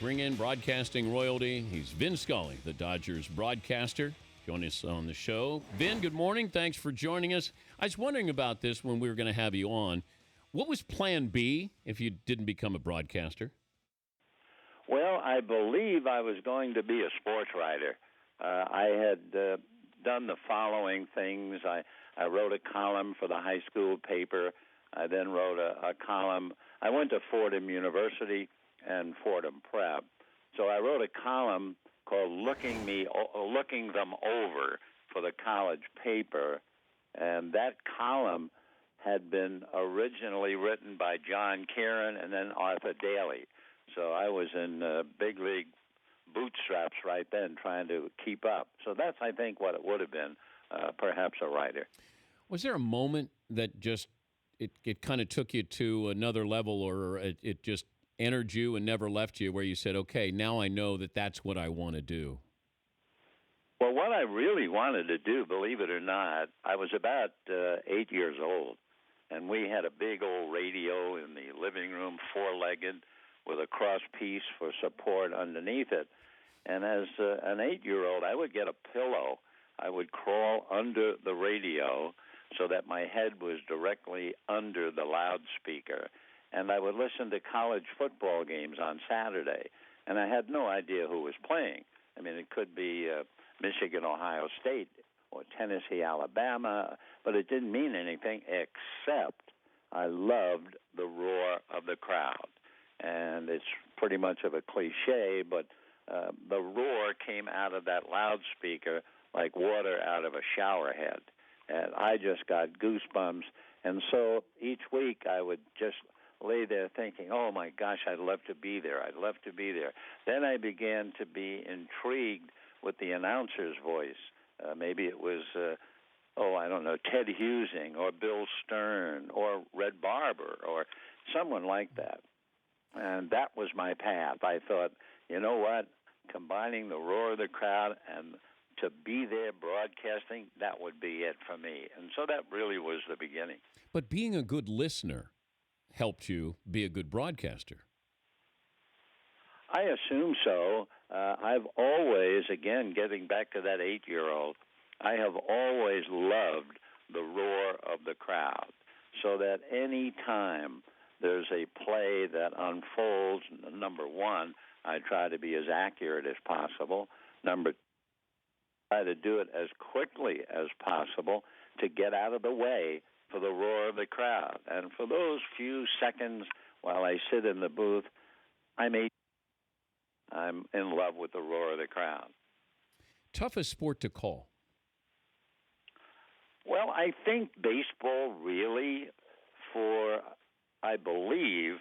bring in broadcasting royalty. He's Vin Scully, the Dodgers broadcaster. Join us on the show. Vin, good morning. Thanks for joining us. I was wondering about this when we were going to have you on. What was plan B if you didn't become a broadcaster? Well, I believe I was going to be a sports writer. I had done the following things. I wrote a column for the high school paper. I then wrote a column. I went to Fordham University and Fordham Prep. So I wrote a column called Looking Them Over for the college paper. And that column had been originally written by John Kieran and then Arthur Daly. So I was in big league bootstraps right then trying to keep up. So that's, I think, what it would have been, perhaps a writer. Was there a moment that just it kind of took you to another level, or it just entered you and never left you, where you said, okay, now I know that that's what I want to do? Well, what I really wanted to do, believe it or not, I was about 8 years old, and we had a big old radio in the living room, four-legged, with a cross piece for support underneath it. And as an 8-year-old, I would get a pillow. I would crawl under the radio so that my head was directly under the loudspeaker. And I would listen to college football games on Saturday. And I had no idea who was playing. I mean, it could be Michigan, Ohio State, or Tennessee, Alabama, but it didn't mean anything except I loved the roar of the crowd. And it's pretty much of a cliche, but the roar came out of that loudspeaker like water out of a shower head. And I just got goosebumps. And so each week I would just lay there thinking, oh, my gosh, I'd love to be there. I'd love to be there. Then I began to be intrigued with the announcer's voice. Maybe it was, I don't know, Ted Husing or Bill Stern or Red Barber or someone like that. And that was my path. I thought, you know what, combining the roar of the crowd and to be there broadcasting, that would be it for me. And so that really was the beginning. But being a good listener helped you be a good broadcaster. I assume so. I've always, again, getting back to that 8-year-old, I have always loved the roar of the crowd, so that any time there's a play that unfolds, number one, I try to be as accurate as possible. Number two, try to do it as quickly as possible to get out of the way for the roar of the crowd. And for those few seconds while I sit in the booth, I'm in love with the roar of the crowd. Toughest sport to call? Well, I think baseball really, for, I believe,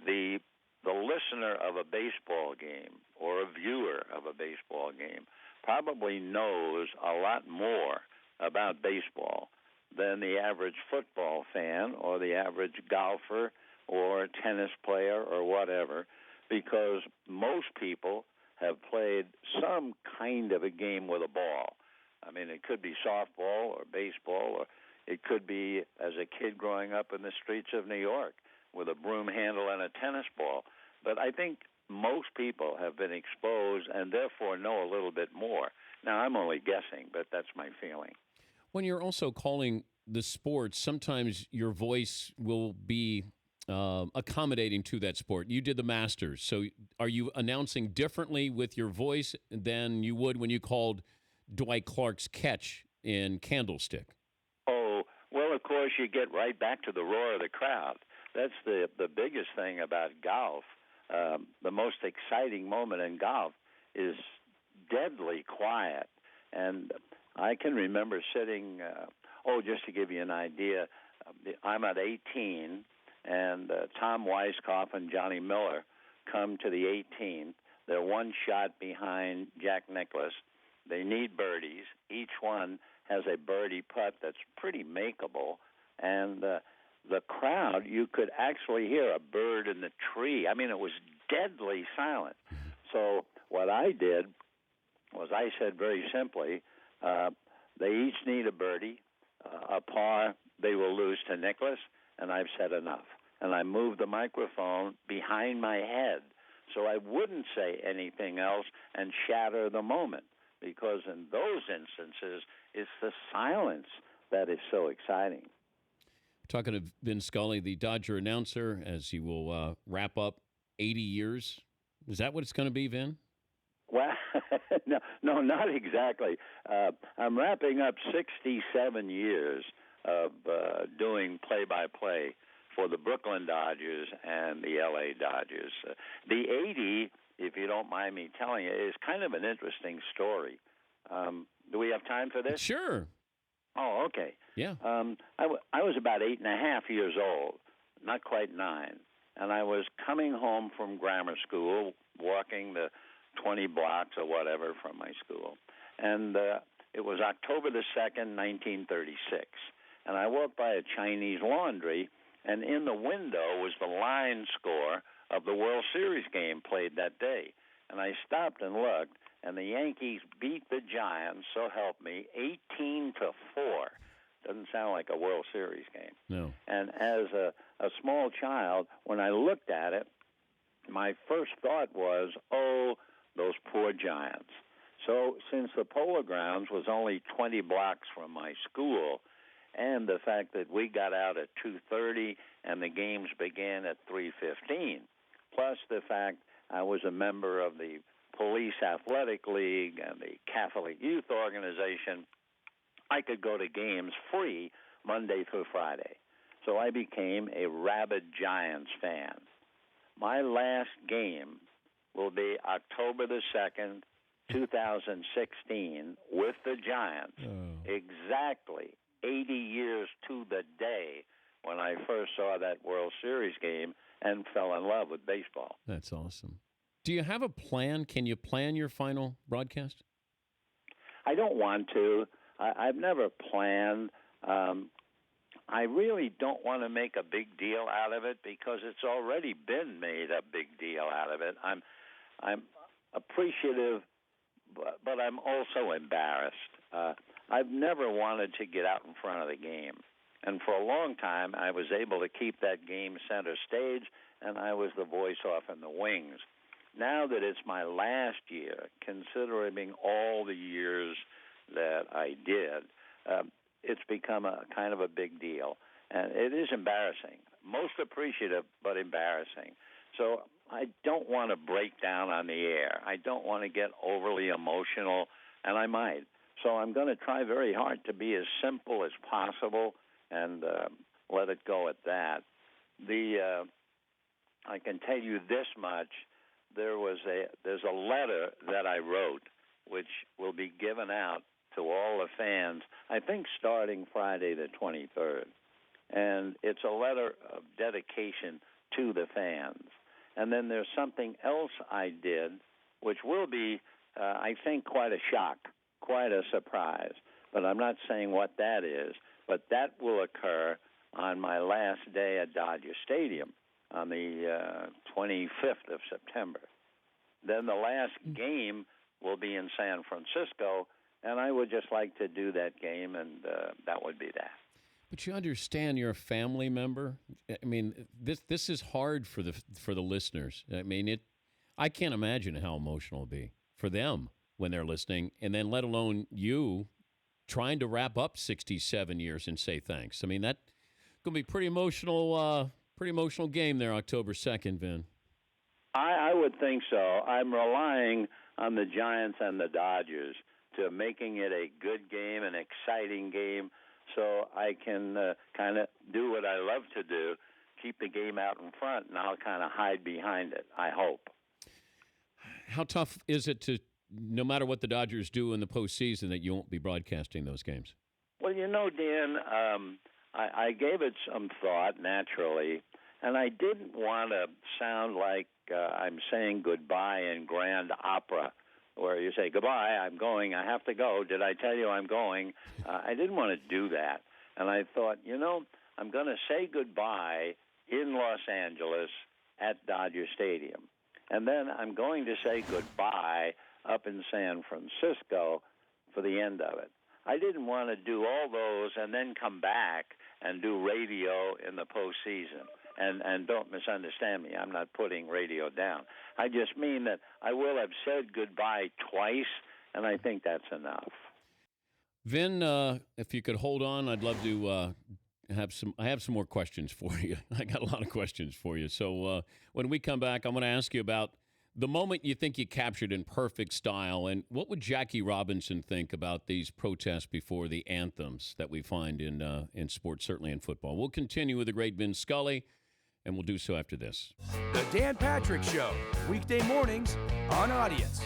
the listener of a baseball game or a viewer of a baseball game probably knows a lot more about baseball than the average football fan or the average golfer or tennis player or whatever, because most people have played some kind of a game with a ball. I mean, it could be softball or baseball, or it could be as a kid growing up in the streets of New York with a broom handle and a tennis ball. But I think most people have been exposed and therefore know a little bit more. Now, I'm only guessing, but that's my feeling. When you're also calling the sports, sometimes your voice will be accommodating to that sport. You did the Masters, so are you announcing differently with your voice than you would when you called Dwight Clark's catch in Candlestick? Oh, well, of course, you get right back to the roar of the crowd. That's the biggest thing about golf. The most exciting moment in golf is deadly quiet. And I can remember sitting, just to give you an idea, I'm at 18, and Tom Weisskopf and Johnny Miller come to the 18th. They're one shot behind Jack Nicklaus. They need birdies. Each one has a birdie putt that's pretty makeable. And the crowd, you could actually hear a bird in the tree. I mean, it was deadly silent. So what I did was I said very simply, they each need a birdie. A par, they will lose to Nicklaus, and I've said enough. And I moved the microphone behind my head so I wouldn't say anything else and shatter the moment, because in those instances, it's the silence that is so exciting. Talking to Vin Scully, the Dodger announcer, as he will wrap up 80 years. Is that what it's going to be, Vin? Well, no, not exactly. I'm wrapping up 67 years of doing play-by-play for the Brooklyn Dodgers and the L.A. Dodgers. The 80, if you don't mind me telling you, is kind of an interesting story. Do we have time for this? Sure. Oh, okay. Yeah. I was about 8.5 years old, not quite 9, and I was coming home from grammar school, walking the 20 blocks or whatever from my school, and it was October the 2nd, 1936, and I walked by a Chinese laundry, and in the window was the line score of the World Series game played that day, and I stopped and looked, and the Yankees beat the Giants, so help me, 18-4. Doesn't sound like a World Series game. No. And as a small child, when I looked at it, my first thought was, oh, those poor Giants. So since the Polo Grounds was only 20 blocks from my school, and the fact that we got out at 2:30 and the games began at 3:15, plus the fact I was a member of the Police Athletic League and the Catholic Youth Organization, I could go to games free Monday through Friday. So I became a rabid Giants fan. My last game will be October the 2nd, 2016, with the Giants, exactly 80 years to the day when I first saw that World Series game and fell in love with baseball. That's awesome. Do you have a plan? Can you plan your final broadcast? I don't want to. I've never planned. I really don't want to make a big deal out of it because it's already been made a big deal out of it. I'm appreciative, but I'm also embarrassed. I've never wanted to get out in front of the game. And for a long time, I was able to keep that game center stage, and I was the voice off in the wings. Now that it's my last year, considering all the years that I did, it's become a kind of a big deal. And it is embarrassing. Most appreciative, but embarrassing. So I don't want to break down on the air. I don't want to get overly emotional, and I might. So I'm going to try very hard to be as simple as possible and let it go at that. I can tell you this much. There's a letter that I wrote, which will be given out to all the fans, I think starting Friday the 23rd. And it's a letter of dedication to the fans. And then there's something else I did, which will be, I think, quite a shock, quite a surprise. But I'm not saying what that is. But that will occur on my last day at Dodger Stadium on the 25th of September. Then the last game will be in San Francisco, and I would just like to do that game, and that would be that. But you understand you're a family member. I mean, this is hard for the listeners. I mean, I can't imagine how emotional it'll be for them when they're listening, and then let alone you trying to wrap up 67 years and say thanks. I mean, that's going to be pretty emotional game there, October 2nd, Vin. I would think so. I'm relying on the Giants and the Dodgers to making it a good game, an exciting game, so I can kind of do what I love to do, keep the game out in front, and I'll kind of hide behind it, I hope. How tough is it to, no matter what the Dodgers do in the postseason, that you won't be broadcasting those games? Well, Dan, I gave it some thought, naturally, and I didn't want to sound like I'm saying goodbye in grand opera, where you say, goodbye, I'm going, I have to go. Did I tell you I'm going? I didn't want to do that. And I thought, I'm going to say goodbye in Los Angeles at Dodger Stadium. And then I'm going to say goodbye up in San Francisco for the end of it. I didn't want to do all those and then come back and do radio in the postseason. And don't misunderstand me. I'm not putting radio down. I just mean that I will have said goodbye twice, and I think that's enough. Vin, if you could hold on, I'd love to I have some more questions for you. I got a lot of questions for you. So when we come back, I'm going to ask you about the moment you think you captured in perfect style, and what would Jackie Robinson think about these protests before the anthems that we find in sports, certainly in football. We'll continue with the great Vin Scully, and we'll do so after this. The Dan Patrick Show, weekday mornings on Audience.